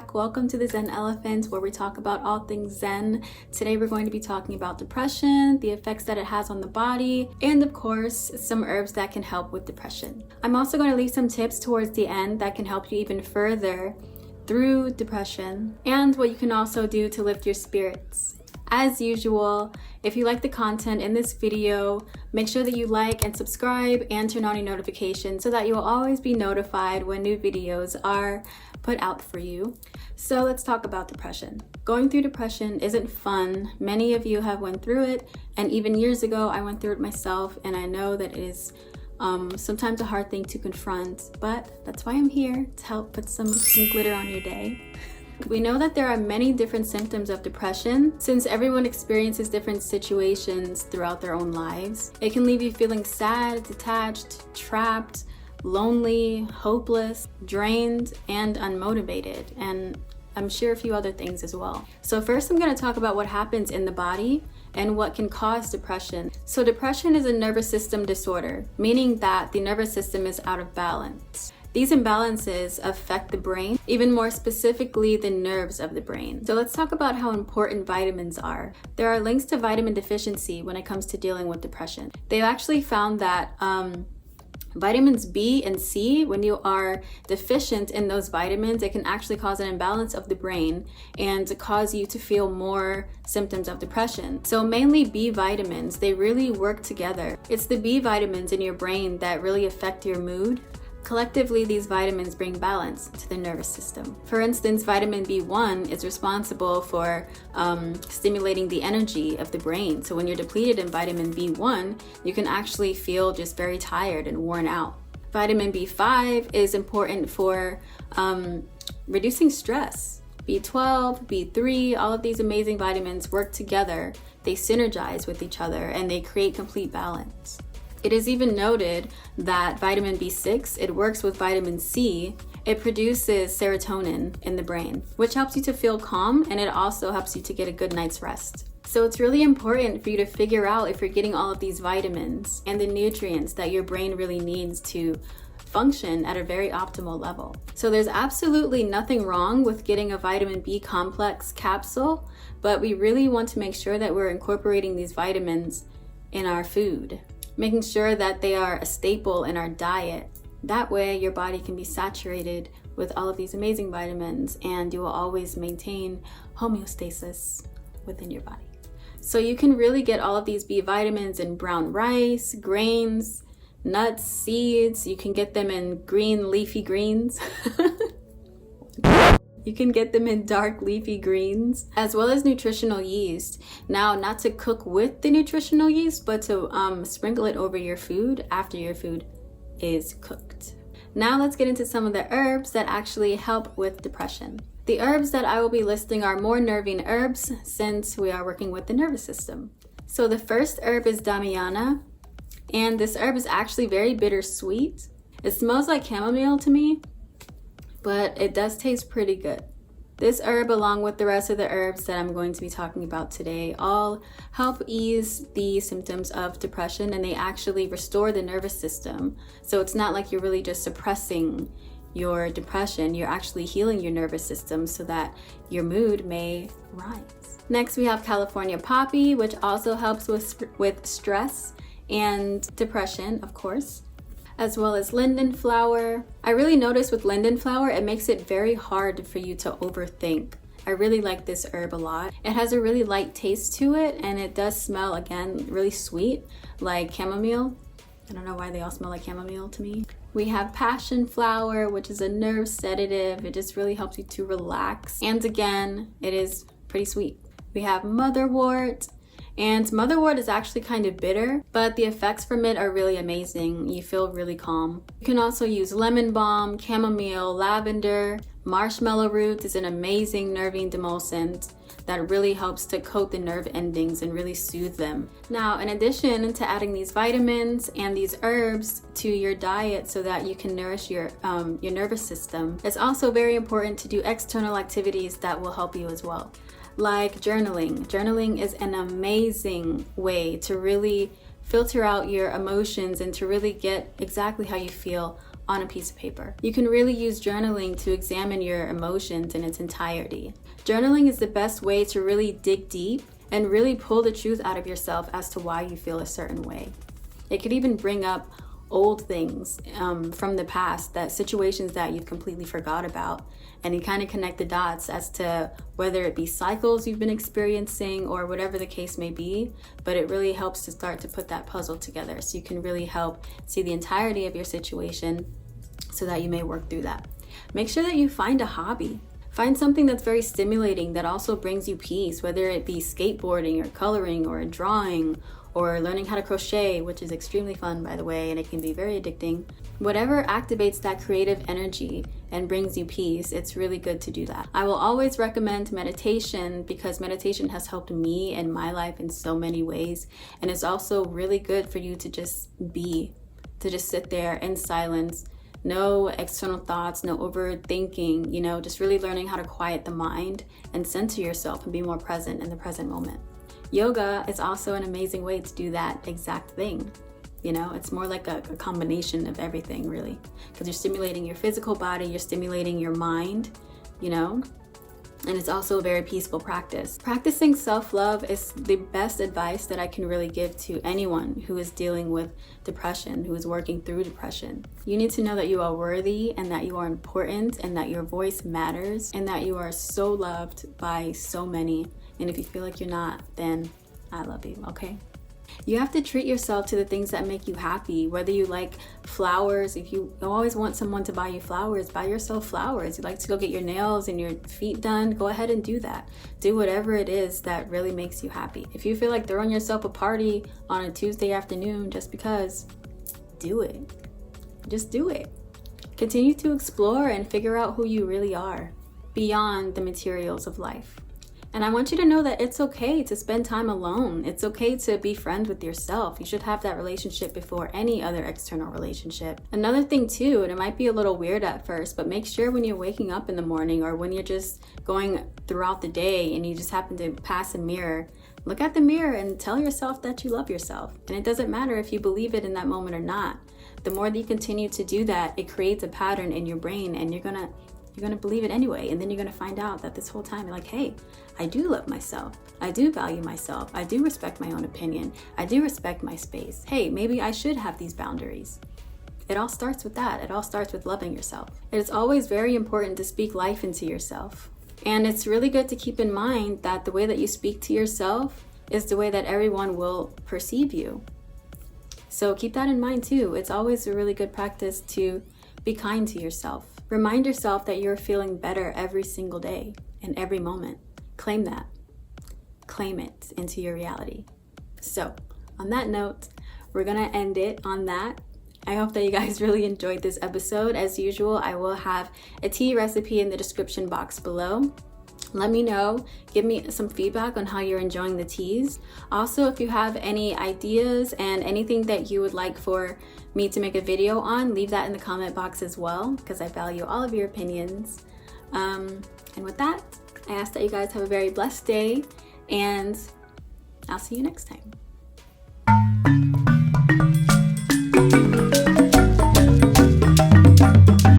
back. Welcome to the Zen Elephant, where we talk about all things Zen. Today we're going to be talking about depression, the effects that it has on the body, and of course, some herbs that can help with depression. I'm also going to leave some tips towards the end that can help you even further through depression, and what you can also do to lift your spirits. As usual, if you like the content in this video, make sure that you like and subscribe and turn on your notifications so that you will always be notified when new videos are put out for you. So let's talk about depression. Going through depression isn't fun. Many of you have went through it, and even years ago I went through it myself, and I know that it is sometimes a hard thing to confront, but that's why I'm here, to help put some glitter on your day. We know that there are many different symptoms of depression since everyone experiences different situations throughout their own lives. It can leave you feeling sad, detached, trapped, lonely, hopeless, drained, and unmotivated, and I'm sure a few other things as well. So first I'm going to talk about what happens in the body and what can cause depression. So depression is a nervous system disorder, meaning that the nervous system is out of balance. These imbalances affect the brain, even more specifically the nerves of the brain. So let's talk about how important vitamins are. There are links to vitamin deficiency when it comes to dealing with depression. They've actually found that vitamins B and C, when you are deficient in those vitamins, it can actually cause an imbalance of the brain and cause you to feel more symptoms of depression. So mainly B vitamins, they really work together. It's the B vitamins in your brain that really affect your mood. Collectively, these vitamins bring balance to the nervous system. For instance, vitamin B1 is responsible for stimulating the energy of the brain. So when you're depleted in vitamin B1, you can actually feel just very tired and worn out. Vitamin B5 is important for reducing stress. B12, B3, all of these amazing vitamins work together. They synergize with each other and they create complete balance. It is even noted that vitamin B6, it works with vitamin C. It produces serotonin in the brain, which helps you to feel calm, and it also helps you to get a good night's rest. So it's really important for you to figure out if you're getting all of these vitamins and the nutrients that your brain really needs to function at a very optimal level. So there's absolutely nothing wrong with getting a vitamin B complex capsule, but we really want to make sure that we're incorporating these vitamins in our food, making sure that they are a staple in our diet. That way your body can be saturated with all of these amazing vitamins and you will always maintain homeostasis within your body. So you can really get all of these B vitamins in brown rice, grains, nuts, seeds. You can get them in green leafy greens. You can get them in dark leafy greens, as well as nutritional yeast. Now, not to cook with the nutritional yeast, but to sprinkle it over your food after your food is cooked. Now let's get into some of the herbs that actually help with depression. The herbs that I will be listing are more nervine herbs since we are working with the nervous system. So the first herb is Damiana, and this herb is actually very bittersweet. It smells like chamomile to me, but it does taste pretty good. This herb, along with the rest of the herbs that I'm going to be talking about today, all help ease the symptoms of depression, and they actually restore the nervous system. So it's not like you're really just suppressing your depression, you're actually healing your nervous system so that your mood may rise. Next, we have California poppy, which also helps with stress and depression, of course, as well as linden flower. I really notice with linden flower, it makes it very hard for you to overthink. I really like this herb a lot. It has a really light taste to it, and it does smell, again, really sweet, like chamomile. I don't know why they all smell like chamomile to me. We have passion flower, which is a nerve sedative. It just really helps you to relax. And again, it is pretty sweet. We have motherwort. And motherwort is actually kind of bitter, but the effects from it are really amazing. You feel really calm. You can also use lemon balm, chamomile, lavender. Marshmallow root is an amazing nervine demulcent that really helps to coat the nerve endings and really soothe them. Now, in addition to adding these vitamins and these herbs to your diet so that you can nourish your nervous system, it's also very important to do external activities that will help you as well. Like journaling. Journaling is an amazing way to really filter out your emotions and to really get exactly how you feel on a piece of paper. You can really use journaling to examine your emotions in its entirety. Journaling is the best way to really dig deep and really pull the truth out of yourself as to why you feel a certain way. It could even bring up old things from the past, that situations that you've completely forgot about, and you kind of connect the dots as to whether it be cycles you've been experiencing or whatever the case may be. But it really helps to start to put that puzzle together so you can really help see the entirety of your situation so that you may work through that. Make sure that you find a hobby. Find something that's very stimulating that also brings you peace, whether it be skateboarding or coloring or drawing or learning how to crochet, which is extremely fun, by the way, and it can be very addicting. Whatever activates that creative energy and brings you peace, it's really good to do that. I will always recommend meditation because meditation has helped me in my life in so many ways. And it's also really good for you to just be, to just sit there in silence, no external thoughts, no overthinking, just really learning how to quiet the mind and center yourself and be more present in the present moment. Yoga is also an amazing way to do that exact thing. It's more like a combination of everything, really, because you're stimulating your physical body, you're stimulating your mind, and it's also a very peaceful practice. Practicing self-love is the best advice that I can really give to anyone who is dealing with depression, who is working through depression. You need to know that you are worthy and that you are important and that your voice matters and that you are so loved by so many. And if you feel like you're not, then I love you, okay? You have to treat yourself to the things that make you happy, whether you like flowers. If you always want someone to buy you flowers, buy yourself flowers. You like to go get your nails and your feet done, go ahead and do that. Do whatever it is that really makes you happy. If you feel like throwing yourself a party on a Tuesday afternoon just because, do it. Just do it. Continue to explore and figure out who you really are beyond the materials of life. And I want you to know that it's okay to spend time alone. It's okay to be friends with yourself. You should have that relationship before any other external relationship. Another thing too, and it might be a little weird at first, but make sure when you're waking up in the morning or when you're just going throughout the day and you just happen to pass a mirror, look at the mirror and tell yourself that you love yourself. And it doesn't matter if you believe it in that moment or not. The more that you continue to do that, it creates a pattern in your brain and you're gonna believe it anyway. And then you're gonna find out that this whole time you're like, hey, I do love myself. I do value myself. I do respect my own opinion. I do respect my space. Hey, maybe I should have these boundaries. It all starts with that. It all starts with loving yourself. It's always very important to speak life into yourself. And it's really good to keep in mind that the way that you speak to yourself is the way that everyone will perceive you. So keep that in mind too. It's always a really good practice to be kind to yourself. Remind yourself that you're feeling better every single day and every moment. Claim that. Claim it into your reality. So, on that note, we're gonna end it on that. I hope that you guys really enjoyed this episode. As usual, I will have a tea recipe in the description box below. Let me know, give me some feedback on how you're enjoying the teas. Also, if you have any ideas and anything that you would like for me to make a video on, leave that in the comment box as well, because I value all of your opinions. And with that, I ask that you guys have a very blessed day, and I'll see you next time.